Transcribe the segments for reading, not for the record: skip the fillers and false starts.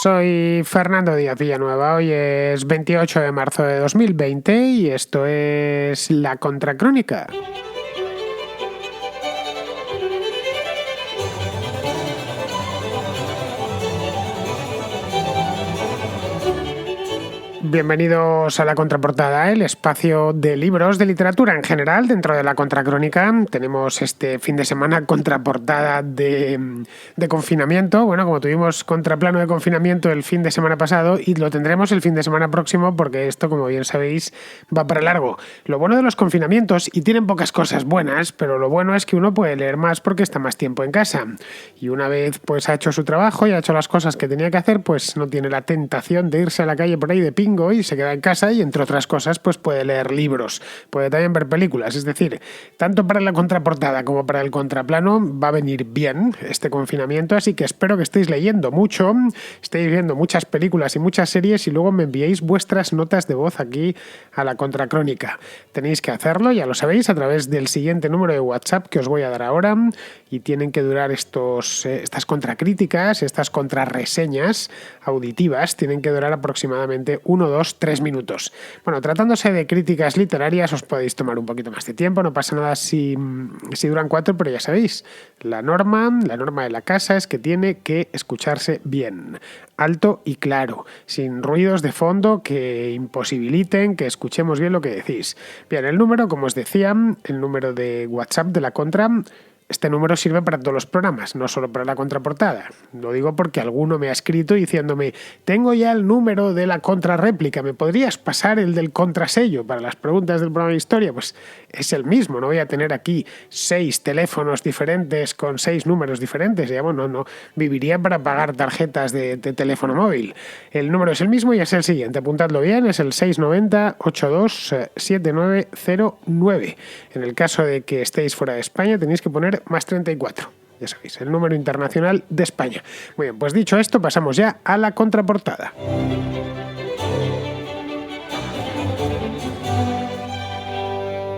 Soy Fernando Díaz Villanueva, hoy es 28 de marzo de 2020 y esto es La Contracrónica. Bienvenidos a La Contraportada, el espacio de libros de literatura en general dentro de La Contracrónica. Tenemos este fin de semana contraportada de confinamiento. Bueno, como tuvimos contraplano de confinamiento el fin de semana pasado y lo tendremos el fin de semana próximo porque esto, como bien sabéis, va para largo. Lo bueno de los confinamientos, y tienen pocas cosas buenas, pero lo bueno es que uno puede leer más porque está más tiempo en casa. Y una vez pues ha hecho su trabajo y ha hecho las cosas que tenía que hacer, pues no tiene la tentación de irse a la calle por ahí de pingo y se queda en casa y, entre otras cosas, pues puede leer libros, puede también ver películas. Es decir, tanto para la contraportada como para el contraplano va a venir bien este confinamiento, así que espero que estéis leyendo mucho, estéis viendo muchas películas y muchas series y luego me enviéis vuestras notas de voz aquí a La Contracrónica. Tenéis que hacerlo, ya lo sabéis, a través del siguiente número de WhatsApp que os voy a dar ahora, y tienen que durar estas contracríticas, estas contrarreseñas auditivas, tienen que durar aproximadamente 1, 2, 3 minutos. Bueno, tratándose de críticas literarias os podéis tomar un poquito más de tiempo, no pasa nada si duran 4, pero ya sabéis, la norma de la casa es que tiene que escucharse bien, alto y claro, sin ruidos de fondo que imposibiliten que escuchemos bien lo que decís. Bien, el número, como os decía, el número de WhatsApp de La Contra. Este número sirve para todos los programas, no solo para La Contraportada. Lo digo porque alguno me ha escrito diciéndome: tengo ya el número de la contrarréplica, ¿me podrías pasar el del contrasello para las preguntas del programa de historia? Pues es el mismo, no voy a tener aquí 6 teléfonos diferentes con 6 números diferentes. Ya, bueno, no viviría para pagar tarjetas de teléfono móvil. El número es el mismo y es el siguiente, apuntadlo bien, es el 690 82 7909. En el caso de que estéis fuera de España tenéis que poner más 34. Ya sabéis, el número internacional de España. Muy bien, pues dicho esto, pasamos ya a la contraportada.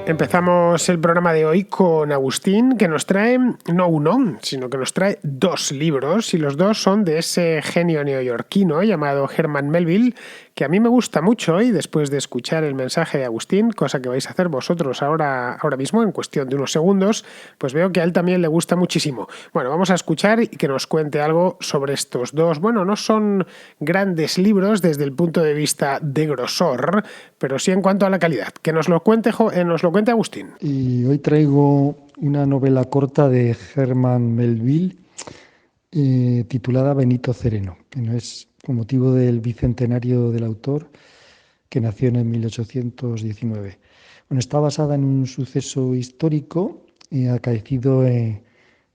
Empezamos el programa de hoy con Agustín, que nos trae no uno, sino que nos trae 2 libros, y los 2 son de ese genio neoyorquino llamado Herman Melville, que a mí me gusta mucho, y después de escuchar el mensaje de Agustín, cosa que vais a hacer vosotros ahora mismo, en cuestión de unos segundos, pues veo que a él también le gusta muchísimo. Bueno, vamos a escuchar y que nos cuente algo sobre estos 2. Bueno, no son grandes libros desde el punto de vista de grosor, pero sí en cuanto a la calidad. Que nos lo cuente Agustín. Y hoy traigo una novela corta de Herman Melville titulada Benito Cereno, que no es con motivo del bicentenario del autor, que nació en el 1819. Bueno, está basada en un suceso histórico acaecido en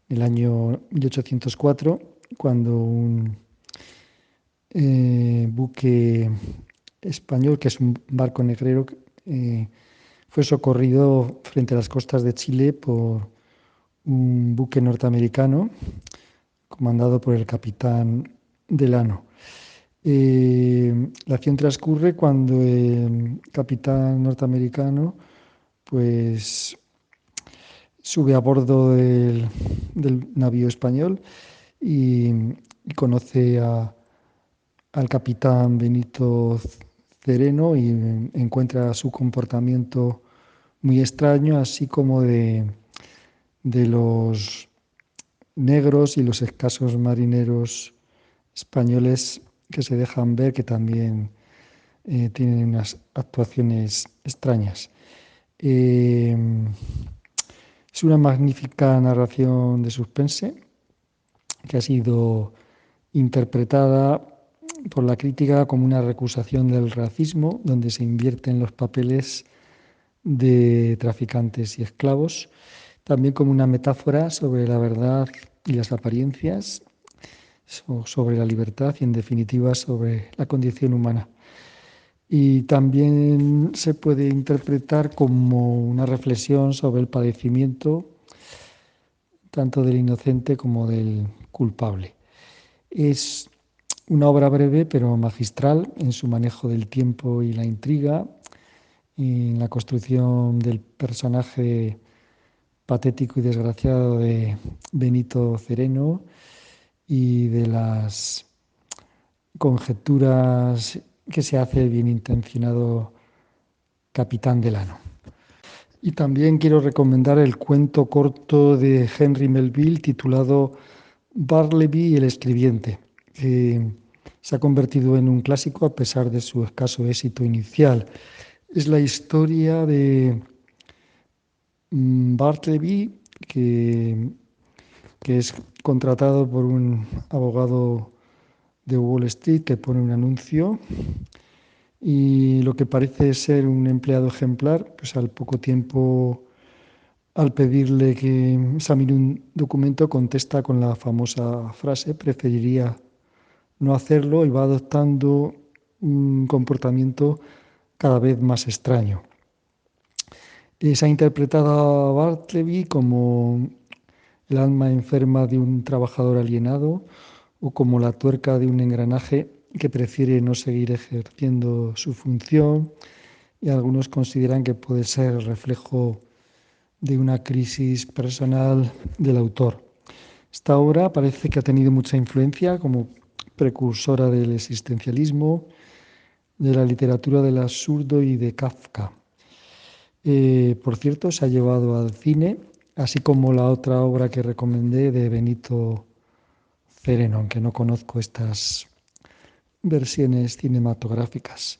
el año 1804, cuando un buque español, que es un barco negrero, fue socorrido frente a las costas de Chile por un buque norteamericano comandado por el capitán Delano. La acción transcurre cuando el capitán norteamericano pues sube a bordo del navío español y conoce al capitán Benito Cereno y encuentra su comportamiento muy extraño, así como de los negros y los escasos marineros españoles que se dejan ver, que también tienen unas actuaciones extrañas. Es una magnífica narración de suspense que ha sido interpretada por la crítica como una recusación del racismo, donde se invierten los papeles de traficantes y esclavos, también como una metáfora sobre la verdad y las apariencias, sobre la libertad y, en definitiva, sobre la condición humana. Y también se puede interpretar como una reflexión sobre el padecimiento tanto del inocente como del culpable. Es una obra breve pero magistral en su manejo del tiempo y la intriga, en la construcción del personaje patético y desgraciado de Benito Cereno y de las conjeturas que se hace el bien intencionado capitán Delano. Y también quiero recomendar el cuento corto de Henry Melville titulado Bartleby y el escribiente, que se ha convertido en un clásico a pesar de su escaso éxito inicial. Es la historia de Bartleby, que es contratado por un abogado de Wall Street que pone un anuncio y lo que parece ser un empleado ejemplar, pues al poco tiempo, al pedirle que examine un documento, contesta con la famosa frase, preferiría no hacerlo, y va adoptando un comportamiento cada vez más extraño. Se ha interpretado a Bartleby como el alma enferma de un trabajador alienado o como la tuerca de un engranaje que prefiere no seguir ejerciendo su función, y algunos consideran que puede ser el reflejo de una crisis personal del autor. Esta obra parece que ha tenido mucha influencia como precursora del existencialismo, de la literatura del absurdo y de Kafka. Por cierto, se ha llevado al cine, así como la otra obra que recomendé de Benito Cereno, aunque no conozco estas versiones cinematográficas.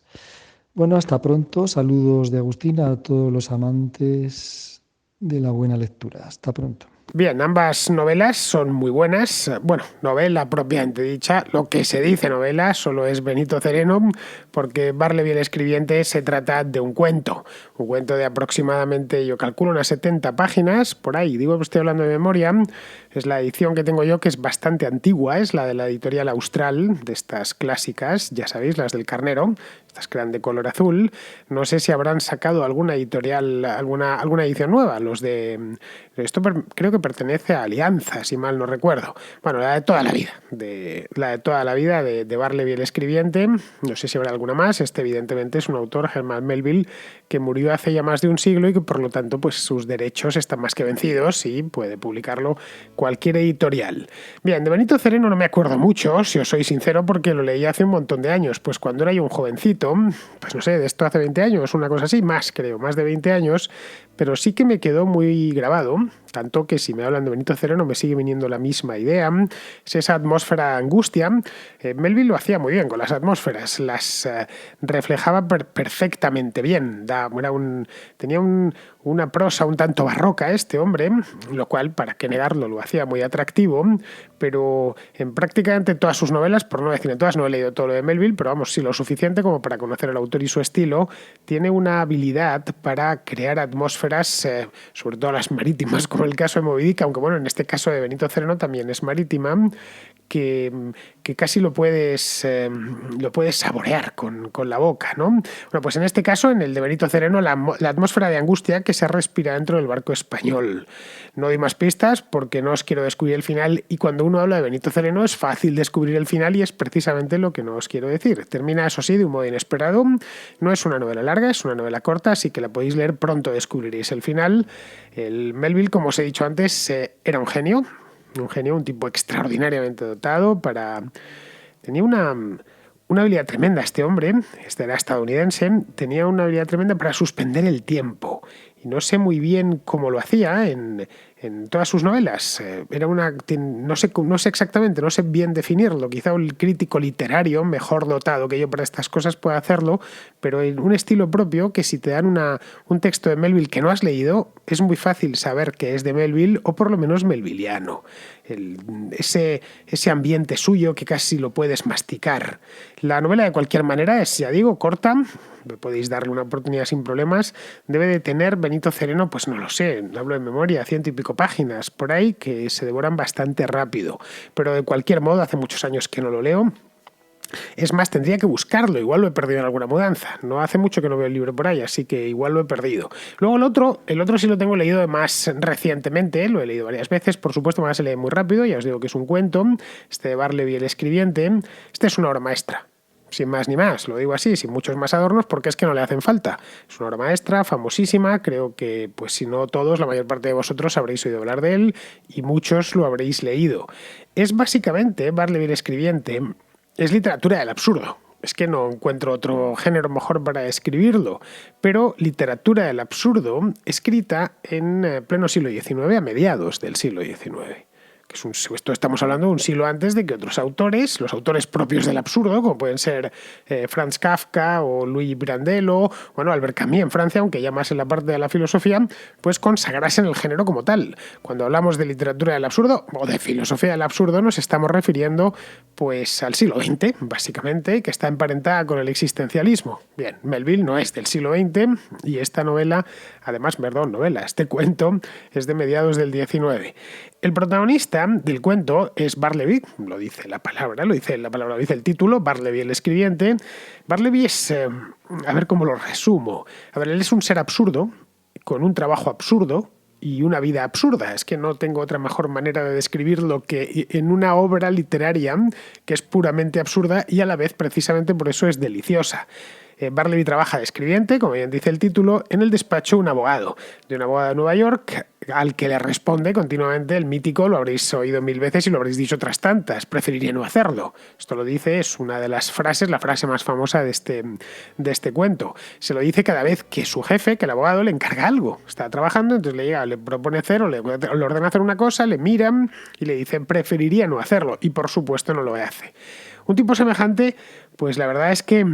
Bueno, hasta pronto. Saludos de Agustina a todos los amantes de la buena lectura. Hasta pronto. Bien, ambas novelas son muy buenas. Bueno, novela propiamente dicha, lo que se dice novela solo es Benito Cereno, porque Bartleby el escribiente se trata de un cuento de aproximadamente, yo calculo, unas 70 páginas, por ahí, digo que estoy hablando de memoria. Es la edición que tengo yo, que es bastante antigua, es la de la editorial Austral, de estas clásicas, ya sabéis, las del Carnero, estas que eran de color azul. No sé si habrán sacado alguna editorial, alguna edición nueva. Los de esto creo que pertenece a Alianza, si mal no recuerdo. Bueno, la de toda la vida, de Bartleby el escribiente. No sé si habrá alguna más. Este evidentemente es un autor, Herman Melville, que murió hace ya más de un siglo y que por lo tanto pues sus derechos están más que vencidos y puede publicarlo cualquier editorial. Bien, de Benito Cereno no me acuerdo mucho, si os soy sincero, porque lo leí hace un montón de años. Pues cuando era yo un jovencito, pues no sé, de esto hace 20 años, una cosa así, más creo, más de 20 años, pero sí que me quedó muy grabado, tanto que si me hablan de Benito Cereno me sigue viniendo la misma idea. Es esa atmósfera de angustia. Melville lo hacía muy bien con las atmósferas, las reflejaba perfectamente bien. Tenía una prosa un tanto barroca este hombre, lo cual, para qué negarlo, lo hacía muy atractivo, pero en prácticamente todas sus novelas, por no decir en todas, no he leído todo lo de Melville, pero vamos, sí lo suficiente como para conocer al autor y su estilo, tiene una habilidad para crear atmósferas, sobre todo las marítimas, como el caso de Moby Dick, aunque bueno, en este caso de Benito Cereno también es marítima, que casi lo puedes saborear con la boca, ¿no? Bueno, pues en este caso, en el de Benito Cereno, la atmósfera de angustia que se respira dentro del barco español. No doy más pistas porque no os quiero descubrir el final, y cuando uno habla de Benito Cereno es fácil descubrir el final y es precisamente lo que no os quiero decir. Termina, eso sí, de un modo inesperado. No es una novela larga, es una novela corta, así que la podéis leer pronto, descubriréis el final. El Melville, como os he dicho antes, era un genio, un tipo extraordinariamente dotado Tenía una habilidad tremenda este hombre, era estadounidense, tenía una habilidad tremenda para suspender el tiempo. Y no sé muy bien cómo lo hacía en todas sus novelas. No sé exactamente, no sé bien definirlo. Quizá un crítico literario mejor dotado que yo para estas cosas pueda hacerlo, pero en un estilo propio que si te dan un texto de Melville que no has leído, es muy fácil saber que es de Melville o por lo menos melvilliano. Ese ambiente suyo que casi lo puedes masticar. La novela, de cualquier manera, es, ya digo, corta. Podéis darle una oportunidad sin problemas. Debe de tener Benito Cereno, pues no lo sé, hablo de memoria, 100 y pico páginas por ahí, que se devoran bastante rápido. Pero de cualquier modo, hace muchos años que no lo leo. Es más, tendría que buscarlo, igual lo he perdido en alguna mudanza. No hace mucho que no veo el libro por ahí, así que igual lo he perdido. Luego el otro sí lo tengo leído más recientemente, lo he leído varias veces, por supuesto, me se lee muy rápido, ya os digo que es un cuento, este de Bartleby el escribiente. Este es una obra maestra. Sin más ni más, lo digo así, sin muchos más adornos, porque es que no le hacen falta. Es una obra maestra, famosísima, creo que, pues si no todos, la mayor parte de vosotros habréis oído hablar de él y muchos lo habréis leído. Es básicamente Bartleby el escribiente, Es literatura del absurdo. Es que no encuentro otro género mejor para describirlo, pero literatura del absurdo escrita en pleno siglo XIX, a mediados del siglo XIX. Esto estamos hablando de un siglo antes de que otros autores, los autores propios del absurdo, como pueden ser Franz Kafka o Louis Pirandello, bueno, Albert Camus en Francia, aunque ya más en la parte de la filosofía, pues consagrasen el género como tal. Cuando hablamos de literatura del absurdo o de filosofía del absurdo, nos estamos refiriendo pues al siglo XX, básicamente, que está emparentada con el existencialismo. Bien, Melville no es del siglo XX y esta novela, además, este cuento es de mediados del XIX. El protagonista del cuento es Bartleby, lo dice el título, Bartleby el escribiente. Bartleby es, a ver cómo lo resumo. A ver, él es un ser absurdo, con un trabajo absurdo y una vida absurda. Es que no tengo otra mejor manera de describirlo que en una obra literaria que es puramente absurda y a la vez, precisamente por eso, es deliciosa. Bartleby trabaja de escribiente, como bien dice el título, en el despacho de un abogado de Nueva York, al que le responde continuamente el mítico, lo habréis oído 1000 veces y lo habréis dicho otras tantas, preferiría no hacerlo. Esto lo dice, es una de las frases, la frase más famosa de este cuento. Se lo dice cada vez que su jefe, que el abogado, le encarga algo. Está trabajando, entonces le propone hacer o le ordena hacer una cosa, le miran y le dicen preferiría no hacerlo. Y por supuesto no lo hace. Un tipo semejante, pues la verdad es que,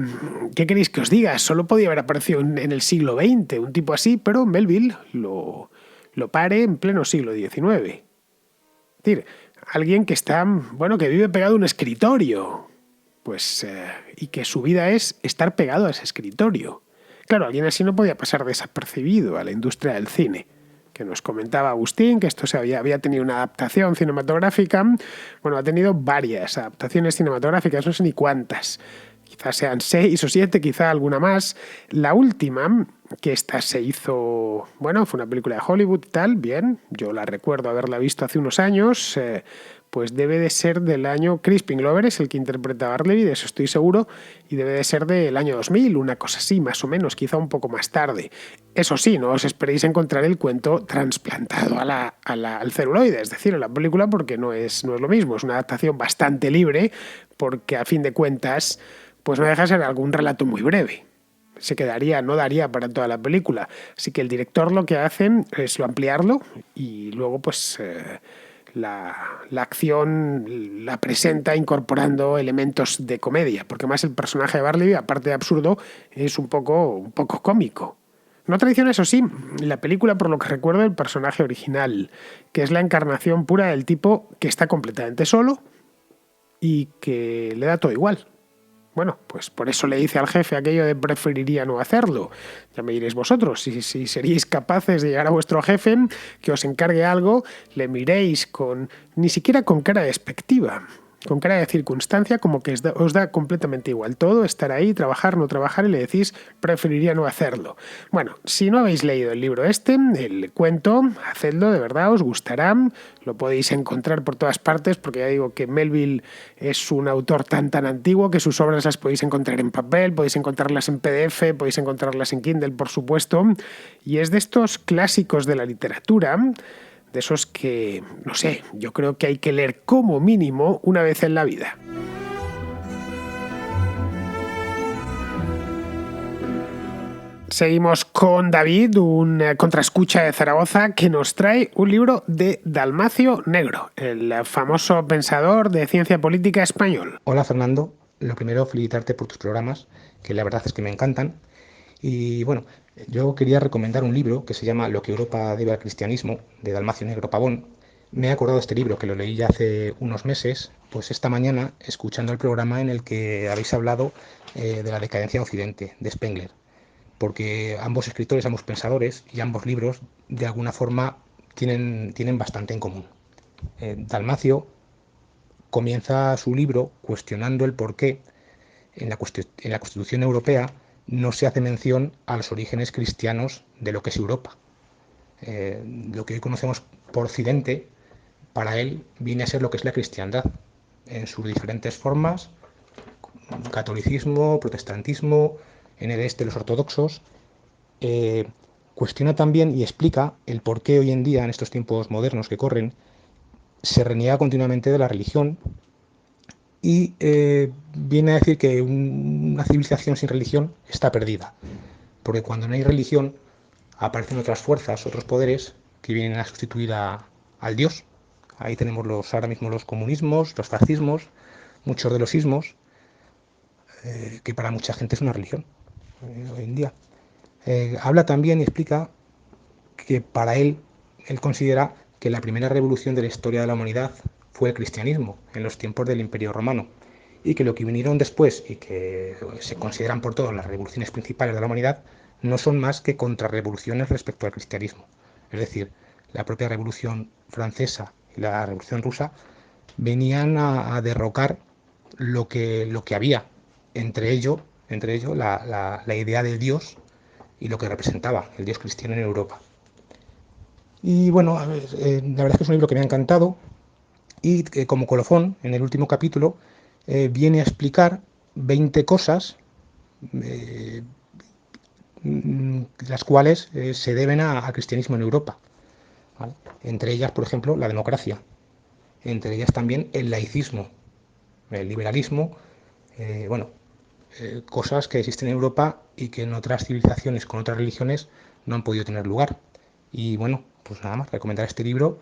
¿qué queréis que os diga? Solo podía haber aparecido en el siglo XX, un tipo así, pero Melville lo pare en pleno siglo XIX. Es decir, alguien que que vive pegado a un escritorio, y que su vida es estar pegado a ese escritorio. Claro, alguien así no podía pasar desapercibido a la industria del cine. Que nos comentaba Agustín, que esto había tenido una adaptación cinematográfica. Bueno, ha tenido varias adaptaciones cinematográficas, no sé ni cuántas. Quizás sean 6 o 7, quizá alguna más. La última, que esta se hizo, fue una película de Hollywood y tal, bien, yo la recuerdo haberla visto hace unos años, pues debe de ser del año, Crispin Glover es el que interpreta a Bartleby, de eso estoy seguro, y debe de ser del año 2000, una cosa así, más o menos, quizá un poco más tarde. Eso sí, no os esperéis encontrar el cuento trasplantado al celuloide, es decir, a la película, porque no es lo mismo, es una adaptación bastante libre, porque a fin de cuentas, pues no deja de ser algún relato muy breve. No daría para toda la película. Así que el director lo que hace es ampliarlo y luego la acción la presenta incorporando elementos de comedia, porque más el personaje de Bartleby, aparte de absurdo, es un poco cómico. No traiciona, eso sí, la película, por lo que recuerdo, el personaje original, que es la encarnación pura del tipo que está completamente solo y que le da todo igual. Bueno, pues por eso le dice al jefe aquello de preferiría no hacerlo. Ya me diréis vosotros, si seríais capaces de llegar a vuestro jefe, que os encargue algo, le miréis ni siquiera con cara despectiva, con cara de circunstancia, como que os da completamente igual todo, estar ahí, trabajar, no trabajar, y le decís preferiría no hacerlo. Bueno, si no habéis leído el libro el cuento, hacedlo, de verdad, os gustará, lo podéis encontrar por todas partes, porque ya digo que Melville es un autor tan antiguo que sus obras las podéis encontrar en papel, podéis encontrarlas en PDF, podéis encontrarlas en Kindle, por supuesto, y es de estos clásicos de la literatura, de esos que, no sé, yo creo que hay que leer como mínimo una vez en la vida. Seguimos con David, un contraescucha de Zaragoza, que nos trae un libro de Dalmacio Negro, el famoso pensador de ciencia política español. Hola Fernando, lo primero felicitarte por tus programas, que la verdad es que me encantan. Y bueno, yo quería recomendar un libro que se llama Lo que Europa debe al cristianismo, de Dalmacio Negro Pavón. Me he acordado de este libro, que lo leí ya hace unos meses, pues esta mañana, escuchando el programa en el que habéis hablado de la decadencia de Occidente, de Spengler. Porque ambos escritores, ambos pensadores y ambos libros, de alguna forma, tienen bastante en común. Dalmacio comienza su libro cuestionando el por qué en la Constitución Europea no se hace mención a los orígenes cristianos de lo que es Europa. Lo que hoy conocemos por Occidente, para él viene a ser lo que es la cristiandad, en sus diferentes formas, catolicismo, protestantismo, en el este los ortodoxos. Cuestiona también y explica el por qué hoy en día, en estos tiempos modernos que corren, se reniega continuamente de la religión y viene a decir que una civilización sin religión está perdida, porque cuando no hay religión aparecen otras fuerzas, otros poderes que vienen a sustituir al Dios. Ahí tenemos ahora mismo los comunismos, los fascismos, muchos de los ismos, que para mucha gente es una religión hoy en día. Habla también y explica que para él considera que la primera revolución de la historia de la humanidad fue el cristianismo, en los tiempos del Imperio Romano, y que lo que vinieron después, y que se consideran por todos las revoluciones principales de la humanidad, no son más que contrarrevoluciones respecto al cristianismo. Es decir, la propia Revolución Francesa y la Revolución Rusa venían a derrocar lo que había, entre ello la idea del Dios y lo que representaba el Dios cristiano en Europa. Y bueno, la verdad es que es un libro que me ha encantado y como colofón, en el último capítulo, viene a explicar 20 cosas las cuales se deben al cristianismo en Europa, ¿vale? Entre ellas, por ejemplo, la democracia, entre ellas también el laicismo, el liberalismo, cosas que existen en Europa y que en otras civilizaciones con otras religiones no han podido tener lugar. Y bueno, pues nada más, recomendar este libro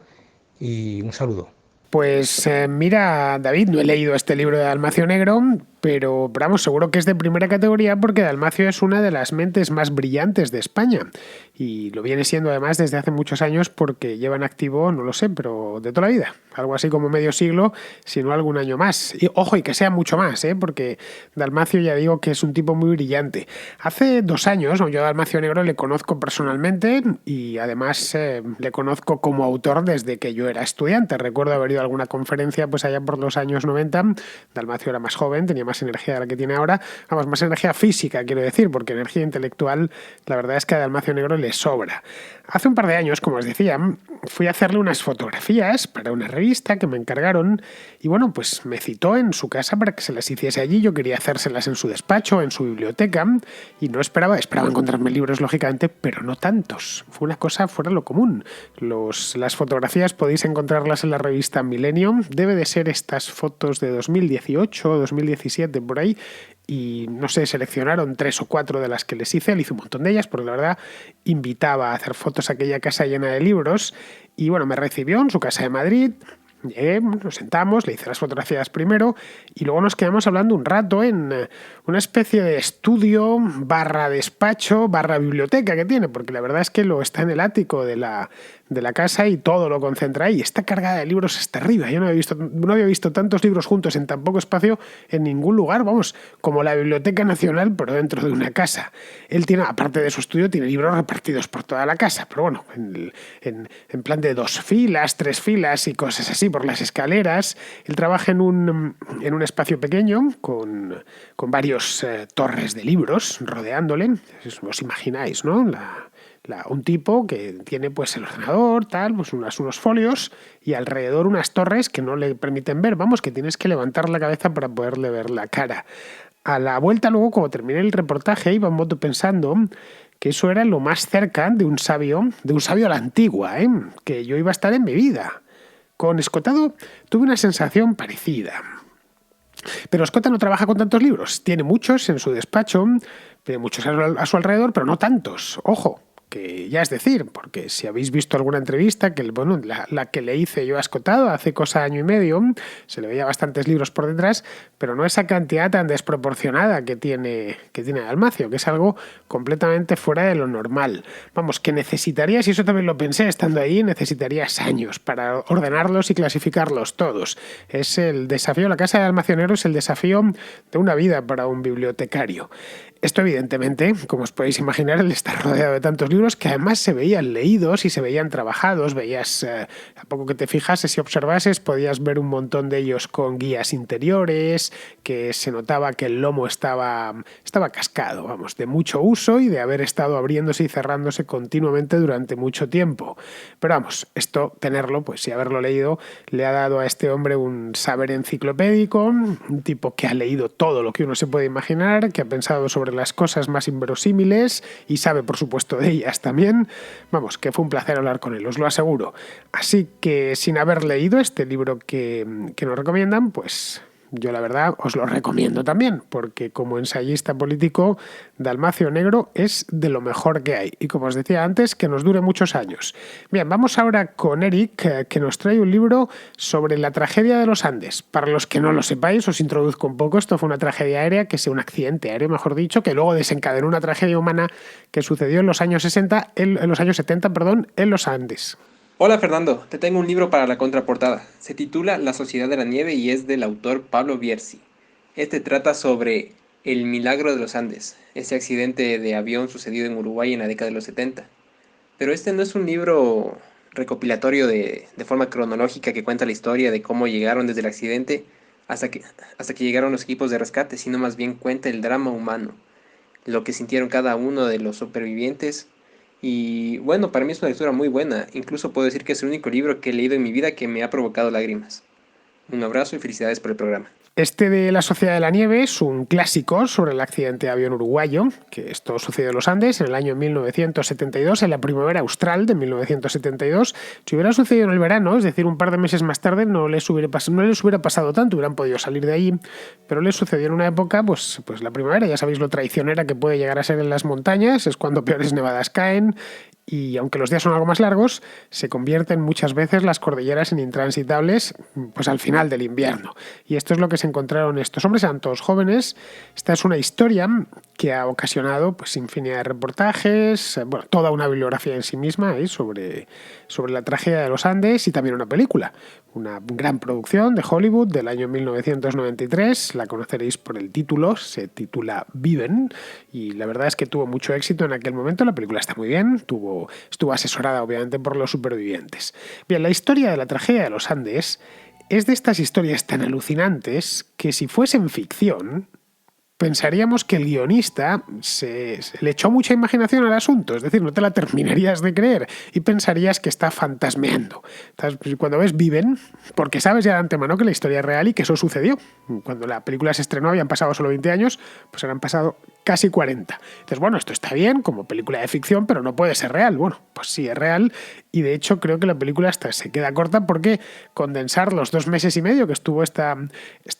y un saludo. Pues mira, David, no he leído este libro de Dalmacio Negro, pero vamos, seguro que es de primera categoría porque Dalmacio es una de las mentes más brillantes de España y lo viene siendo además desde hace muchos años porque lleva en activo, no lo sé, pero de toda la vida, algo así como medio siglo, si no algún año más. Y ojo, y que sea mucho más, porque Dalmacio ya digo que es un tipo muy brillante. Hace 2 años, yo a Dalmacio Negro le conozco personalmente y además le conozco como autor desde que yo era estudiante. Recuerdo haber ido a alguna conferencia pues allá por los años 90. Dalmacio era más joven, tenía más energía de la que tiene ahora, vamos, más energía física, quiero decir, porque energía intelectual, la verdad es que a Dalmacio Negro le sobra. Hace un par de años, como os decía, fui a hacerle unas fotografías para una revista que me encargaron y bueno, pues me citó en su casa para que se las hiciese allí. Yo quería hacérselas en su despacho, en su biblioteca y no esperaba encontrarme libros, lógicamente, pero no tantos. Fue una cosa fuera de lo común. Las fotografías podéis encontrarlas en la revista Millennium. Debe de ser estas fotos de 2018 o 2017, por ahí. Y no sé, seleccionaron 3 o 4 de las que les hice. Le hice un montón de ellas porque la verdad invitaba a hacer fotos a aquella casa llena de libros. Y bueno, me recibió en su casa de Madrid. Llegué, nos sentamos, le hice las fotografías primero y luego nos quedamos hablando un rato en una especie de estudio / despacho / biblioteca que tiene, porque la verdad es que lo está en el ático de la casa y todo lo concentra ahí. Está cargada de libros hasta arriba. Yo no había visto tantos libros juntos en tan poco espacio en ningún lugar, vamos, como la Biblioteca Nacional, pero dentro de una casa. Él tiene, aparte de su estudio, tiene libros repartidos por toda la casa, pero bueno, en plan de 2 filas, 3 filas y cosas así por las escaleras. Él trabaja en un espacio pequeño con varios torres de libros rodeándole. Os imagináis, ¿no? Un tipo que tiene pues el ordenador, tal, pues unos folios y alrededor unas torres que no le permiten ver, vamos, que tienes que levantar la cabeza para poderle ver la cara. A la vuelta luego, cuando terminé el reportaje, iba en moto pensando que eso era lo más cerca de un sabio a la antigua, que yo iba a estar en mi vida. Con Escotado tuve una sensación parecida. Pero Escota no trabaja con tantos libros. Tiene muchos en su despacho, tiene muchos a su alrededor, pero no tantos. Ojo, que ya es decir, porque si habéis visto alguna entrevista, la que le hice yo a Escotado hace cosa año y medio, se le veía bastantes libros por detrás, pero no esa cantidad tan desproporcionada que tiene Dalmacio, que es algo completamente fuera de lo normal. Vamos, que necesitarías, y eso también lo pensé estando ahí, necesitarías años para ordenarlos y clasificarlos todos. Es el desafío, la casa de Dalmacio Negro es el desafío de una vida para un bibliotecario. Esto evidentemente, como os podéis imaginar, él está rodeado de tantos libros que además se veían leídos y se veían trabajados. Veías, a poco que te fijases y observases, podías ver un montón de ellos con guías interiores, que se notaba que el lomo estaba cascado, vamos, de mucho uso y de haber estado abriéndose y cerrándose continuamente durante mucho tiempo. Pero vamos, esto, tenerlo, pues y haberlo leído, le ha dado a este hombre un saber enciclopédico, un tipo que ha leído todo lo que uno se puede imaginar, que ha pensado sobre las cosas más inverosímiles y sabe, por supuesto, de ellas también. Vamos, que fue un placer hablar con él, os lo aseguro. Así que, sin haber leído este libro que nos recomiendan, pues Yo la verdad os lo recomiendo también, porque como ensayista político, Dalmacio Negro es de lo mejor que hay. Y como os decía antes, que nos dure muchos años. Bien, vamos ahora con Eric, que nos trae un libro sobre la tragedia de los Andes. Para los que no lo sepáis, os introduzco un poco. Esto fue una tragedia aérea, un accidente aéreo, mejor dicho, que luego desencadenó una tragedia humana que sucedió en los años 70, en los años 70, en los Andes. Hola Fernando, te tengo un libro para la contraportada. Se titula La Sociedad de la Nieve y es del autor Pablo Bierzi. Este trata sobre el milagro de los Andes, ese accidente de avión sucedido en Uruguay en la década de los 70. Pero este no es un libro recopilatorio de forma cronológica que cuenta la historia de cómo llegaron desde el accidente hasta que llegaron los equipos de rescate, sino más bien cuenta el drama humano, lo que sintieron cada uno de los supervivientes. Y bueno, para mí es una lectura muy buena. Incluso puedo decir que es el único libro que he leído en mi vida que me ha provocado lágrimas. Un abrazo y felicidades por el programa. Este de La Sociedad de la Nieve es un clásico sobre el accidente de avión uruguayo, que esto sucedió en los Andes en el año 1972, en la primavera austral de 1972. Si hubiera sucedido en el verano, es decir, un par de meses más tarde, no les hubiera pasado tanto, hubieran podido salir de allí, pero les sucedió en una época, pues la primavera, ya sabéis lo traicionera que puede llegar a ser en las montañas, es cuando peores nevadas caen. Y aunque los días son algo más largos, se convierten muchas veces las cordilleras en intransitables pues al final del invierno. Y esto es lo que se encontraron estos hombres, eran todos jóvenes. Esta es una historia que ha ocasionado pues infinidad de reportajes, toda una bibliografía en sí misma sobre la tragedia de los Andes y también una película. Una gran producción de Hollywood del año 1993, la conoceréis por el título, se titula Viven, y la verdad es que tuvo mucho éxito en aquel momento, la película está muy bien, estuvo asesorada obviamente por los supervivientes. Bien, la historia de la tragedia de los Andes es de estas historias tan alucinantes que si fuesen ficción, pensaríamos que el guionista le echó mucha imaginación al asunto, es decir, no te la terminarías de creer y pensarías que está fantasmeando. Cuando ves Viven, porque sabes ya de antemano que la historia es real y que eso sucedió. Cuando la película se estrenó habían pasado solo 20 años, pues han pasado casi 40. Entonces, bueno, esto está bien como película de ficción, pero no puede ser real. Bueno, pues sí es real y de hecho creo que la película hasta se queda corta porque condensar los 2 meses y medio que estuvo esta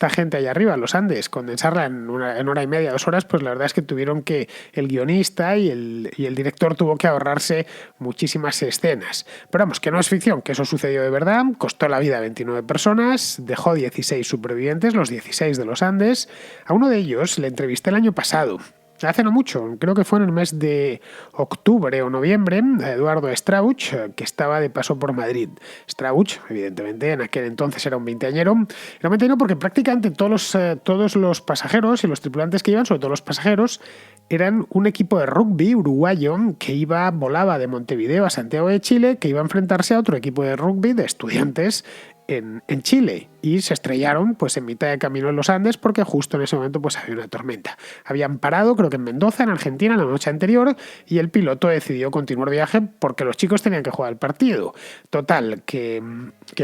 gente allá arriba en los Andes, condensarla en hora y media, 2 horas, pues la verdad es que tuvieron que el guionista y el director tuvo que ahorrarse muchísimas escenas. Pero vamos, que no es ficción, que eso sucedió de verdad, costó la vida a 29 personas, dejó 16 supervivientes, los 16 de los Andes. A uno de ellos le entrevisté el año pasado. Hace no mucho, creo que fue en el mes de octubre o noviembre, a Eduardo Strauch, que estaba de paso por Madrid. Strauch, evidentemente, en aquel entonces era un veinteañero. Era un veinteañero porque prácticamente todos los pasajeros y los tripulantes que iban, sobre todo los pasajeros, eran un equipo de rugby uruguayo que volaba de Montevideo a Santiago de Chile, que iba a enfrentarse a otro equipo de rugby de estudiantes en Chile, y se estrellaron pues en mitad de camino en los Andes porque justo en ese momento pues había una tormenta. Habían parado, creo que en Mendoza, en Argentina, la noche anterior, y el piloto decidió continuar viaje porque los chicos tenían que jugar el partido. Total, que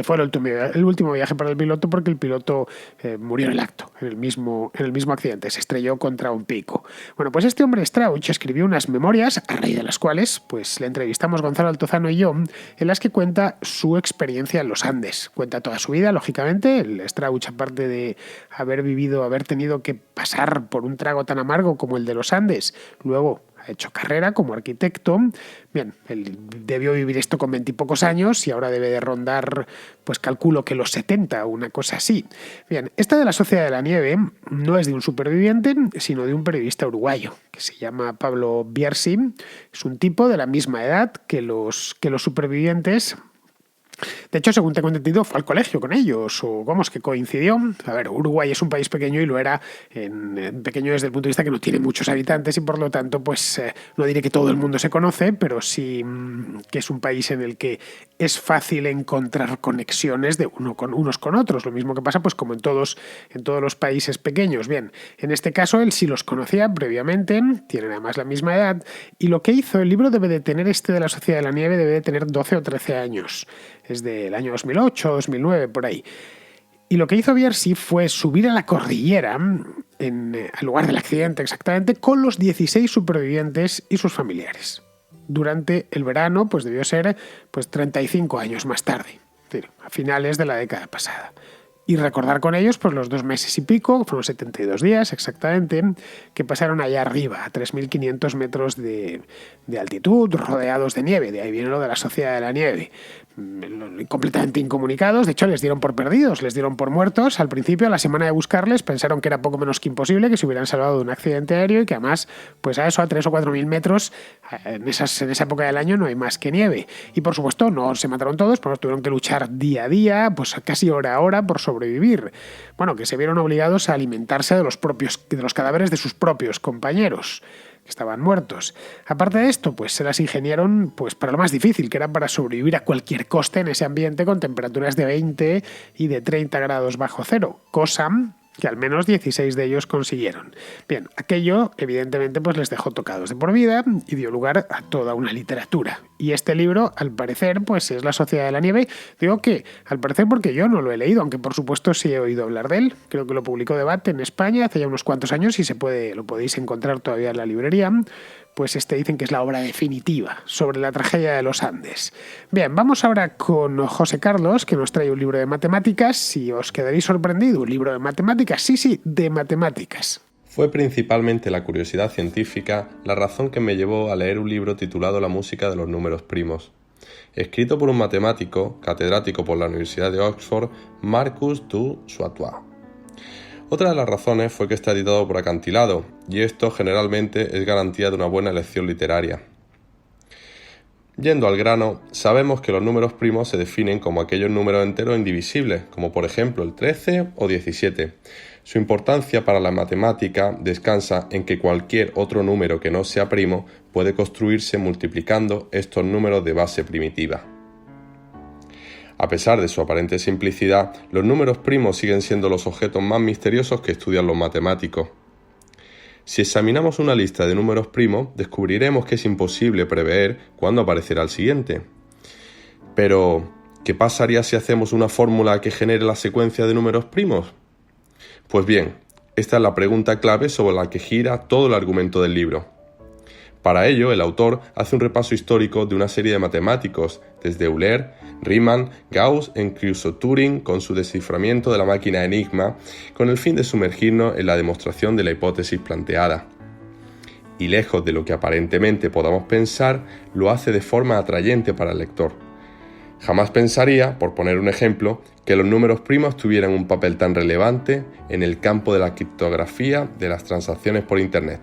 fue el último viaje para el piloto porque el piloto murió en el acto, en el mismo accidente, se estrelló contra un pico. Bueno, pues este hombre Strauch escribió unas memorias, a raíz de las cuales pues le entrevistamos Gonzalo Altozano y yo, en las que cuenta su experiencia en los Andes. Cuenta toda su vida, lógicamente. El Strauch, aparte de haber tenido que pasar por un trago tan amargo como el de los Andes, luego ha hecho carrera como arquitecto. Bien, él debió vivir esto con 20 y pocos años y ahora debe de rondar, pues calculo que los 70, una cosa así. Bien, esta de La Sociedad de la Nieve no es de un superviviente, sino de un periodista uruguayo, que se llama Pablo Bierzi. Es un tipo de la misma edad que los supervivientes. De hecho, según tengo entendido, fue al colegio con ellos, o vamos, que coincidió. A ver, Uruguay es un país pequeño y lo era pequeño desde el punto de vista que no tiene muchos habitantes y por lo tanto, pues no diré que todo el mundo se conoce, pero sí que es un país en el que es fácil encontrar conexiones de unos con otros. Lo mismo que pasa, pues como en todos los países pequeños. Bien, en este caso él sí los conocía previamente, tienen además la misma edad, y lo que hizo, el libro debe de tener, de La Sociedad de la Nieve, debe de tener 12 o 13 años. Es del año 2008, 2009, por ahí. Y lo que hizo Bierzi fue subir a la cordillera, al lugar del accidente exactamente, con los 16 supervivientes y sus familiares. Durante el verano, pues debió ser 35 años más tarde, es decir, a finales de la década pasada. y recordar con ellos pues los 2 meses y pico, fueron 72 días exactamente, que pasaron allá arriba, a 3.500 metros de altitud, rodeados de nieve. De ahí viene lo de la Sociedad de la Nieve. Completamente incomunicados, de hecho les dieron por perdidos, les dieron por muertos. Al principio, a la semana de buscarles, pensaron que era poco menos que imposible, que se hubieran salvado de un accidente aéreo y que además, pues a 3 o 4.000 metros, en esa época del año no hay más que nieve. Y por supuesto no se mataron todos, porque tuvieron que luchar día a día, pues casi hora a hora por sobrevivir. Bueno, que se vieron obligados a alimentarse de los cadáveres de sus propios compañeros, que estaban muertos. Aparte de esto, pues se las ingeniaron pues para lo más difícil, que era para sobrevivir a cualquier coste en ese ambiente con temperaturas de 20 y de 30 grados bajo cero, cosa que al menos 16 de ellos consiguieron. Bien, aquello evidentemente pues les dejó tocados de por vida y dio lugar a toda una literatura. Y este libro, al parecer, pues es La Sociedad de la Nieve. Digo que al parecer porque yo no lo he leído, aunque por supuesto sí he oído hablar de él. Creo que lo publicó Debate en España hace ya unos cuantos años y lo podéis encontrar todavía en la librería. Pues dicen que es la obra definitiva sobre la tragedia de los Andes. Bien, vamos ahora con José Carlos, que nos trae un libro de matemáticas y os quedaréis sorprendidos. ¿Un libro de matemáticas? Sí, de matemáticas. Fue principalmente la curiosidad científica la razón que me llevó a leer un libro titulado La música de los números primos, escrito por un matemático, catedrático por la Universidad de Oxford, Marcus du Sautoy. Otra de las razones fue que está editado por Acantilado, y esto generalmente es garantía de una buena elección literaria. Yendo al grano, sabemos que los números primos se definen como aquellos números enteros indivisibles, como por ejemplo el 13 o 17. Su importancia para la matemática descansa en que cualquier otro número que no sea primo puede construirse multiplicando estos números de base primitiva. A pesar de su aparente simplicidad, los números primos siguen siendo los objetos más misteriosos que estudian los matemáticos. Si examinamos una lista de números primos, descubriremos que es imposible prever cuándo aparecerá el siguiente. Pero, ¿qué pasaría si hacemos una fórmula que genere la secuencia de números primos? Pues bien, esta es la pregunta clave sobre la que gira todo el argumento del libro. Para ello, el autor hace un repaso histórico de una serie de matemáticos, desde Euler, Riemann, Gauss e incluso Turing, con su desciframiento de la máquina Enigma, con el fin de sumergirnos en la demostración de la hipótesis planteada. Y lejos de lo que aparentemente podamos pensar, lo hace de forma atrayente para el lector. Jamás pensaría, por poner un ejemplo, que los números primos tuvieran un papel tan relevante en el campo de la criptografía de las transacciones por Internet.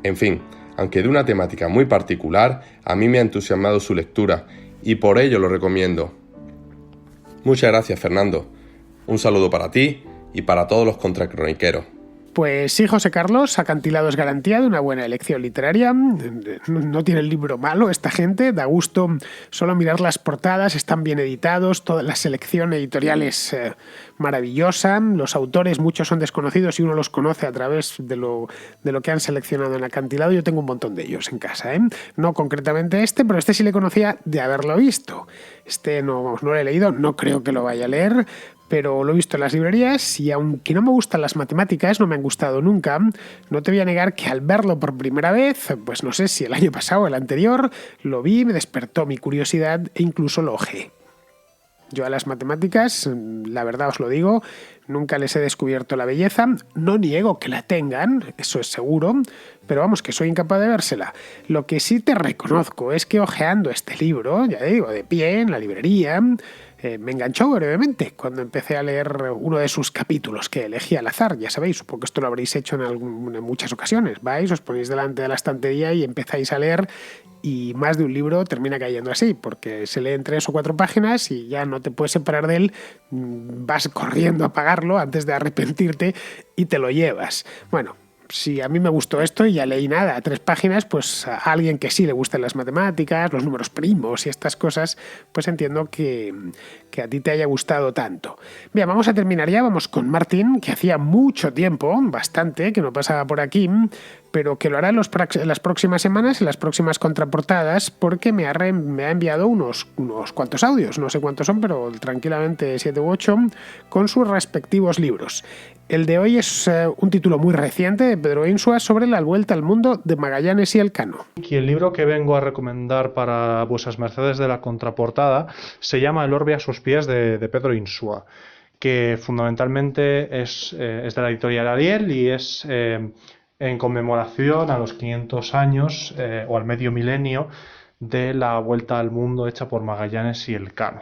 En fin, aunque de una temática muy particular, a mí me ha entusiasmado su lectura y por ello lo recomiendo. Muchas gracias, Fernando. Un saludo para ti y para todos los contracroniqueros. Pues sí, José Carlos, Acantilado es garantía de una buena elección literaria. No tiene el libro malo esta gente, da gusto solo mirar las portadas, están bien editados, toda la selección editorial es maravillosa, los autores muchos son desconocidos y uno los conoce a través de lo que han seleccionado en Acantilado. Yo tengo un montón de ellos en casa, no concretamente pero este sí le conocía de haberlo visto. No lo he leído, no creo que lo vaya a leer, pero lo he visto en las librerías y aunque no me gustan las matemáticas, no me han gustado nunca, no te voy a negar que al verlo por primera vez, pues no sé si el año pasado o el anterior, lo vi, me despertó mi curiosidad e incluso lo ojeé. Yo a las matemáticas, la verdad os lo digo, nunca les he descubierto la belleza, no niego que la tengan, eso es seguro, pero vamos, que soy incapaz de vérsela. Lo que sí te reconozco es que hojeando este libro, ya digo, de pie, en la librería, me enganchó brevemente cuando empecé a leer uno de sus capítulos que elegí al azar. Ya sabéis, supongo que esto lo habréis hecho en muchas ocasiones. Vais, os ponéis delante de la estantería y empezáis a leer y más de un libro termina cayendo así, porque se leen 3 o 4 páginas y ya no te puedes separar de él, vas corriendo a pagarlo antes de arrepentirte y te lo llevas. Bueno, si a mí me gustó esto y ya leí 3 páginas, pues a alguien que sí le gustan las matemáticas, los números primos y estas cosas, pues entiendo que a ti te haya gustado tanto. Bien, vamos a terminar ya, vamos con Martín, que hacía mucho tiempo, bastante, que no pasaba por aquí, pero que lo hará en las próximas semanas, en las próximas contraportadas, porque me ha enviado unos cuantos audios, no sé cuántos son, pero tranquilamente 7 u 8, con sus respectivos libros. El de hoy es un título muy reciente de Pedro Insua sobre la vuelta al mundo de Magallanes y Elcano. Y el libro que vengo a recomendar para vuestras mercedes de la contraportada se llama El orbe a sus pies de Pedro Insua, que fundamentalmente es de la editorial Ariel y es en conmemoración a los 500 años o al medio milenio de la vuelta al mundo hecha por Magallanes y Elcano.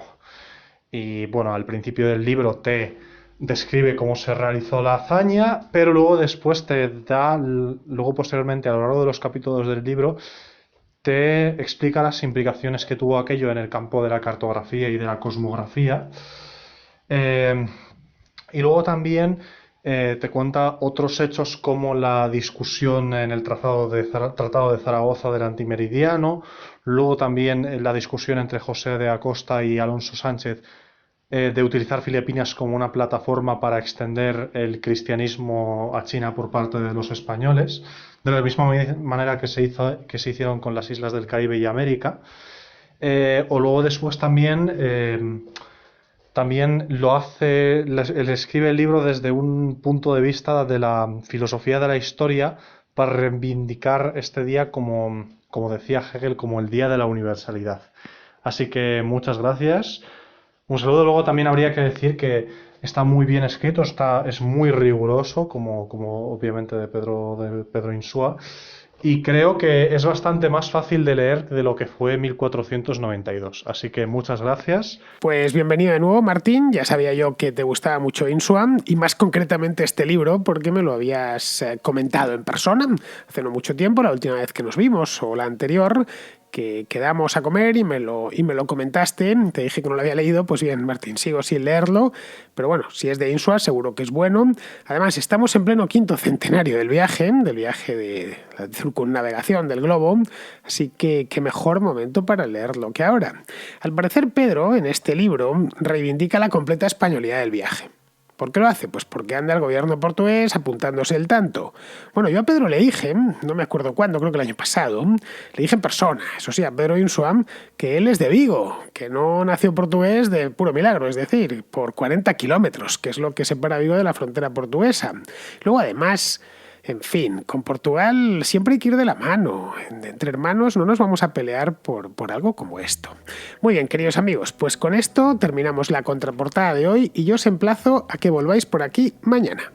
Y bueno, al principio del libro te describe cómo se realizó la hazaña, pero luego después luego posteriormente a lo largo de los capítulos del libro te explica las implicaciones que tuvo aquello en el campo de la cartografía y de la cosmografía. Y luego también te cuenta otros hechos como la discusión en el Tratado de Zaragoza del Antimeridiano, luego también la discusión entre José de Acosta y Alonso Sánchez de utilizar Filipinas como una plataforma para extender el cristianismo a China por parte de los españoles, de la misma manera que se hicieron con las islas del Caribe y América. O luego después también él escribe el libro desde un punto de vista de la filosofía de la historia para reivindicar este día como decía Hegel, como el día de la universalidad. Así que muchas gracias. Un saludo. Luego también habría que decir que está muy bien escrito, es muy riguroso, como obviamente de Pedro Insua, y creo que es bastante más fácil de leer de lo que fue 1492. Así que muchas gracias. Pues bienvenido de nuevo, Martín. Ya sabía yo que te gustaba mucho Insua y más concretamente este libro porque me lo habías comentado en persona hace no mucho tiempo, la última vez que nos vimos o la anterior, que quedamos a comer y me lo comentaste, te dije que no lo había leído. Pues bien, Martín, sigo sin leerlo, pero bueno, si es de Insua seguro que es bueno. Además, estamos en pleno 5º centenario del viaje de la circunnavegación del globo, así que qué mejor momento para leerlo que ahora. Al parecer, Pedro, en este libro, reivindica la completa españolidad del viaje. ¿Por qué lo hace? Pues porque anda el gobierno portugués apuntándose el tanto. Bueno, yo a Pedro le dije, no me acuerdo cuándo, creo que el año pasado, le dije en persona, eso sí, a Pedro Insua, que él es de Vigo, que no nació portugués de puro milagro, es decir, por 40 kilómetros, que es lo que separa Vigo de la frontera portuguesa. Luego, además, en fin, con Portugal siempre hay que ir de la mano. Entre hermanos no nos vamos a pelear por algo como esto. Muy bien, queridos amigos, pues con esto terminamos la contraportada de hoy y yo os emplazo a que volváis por aquí mañana.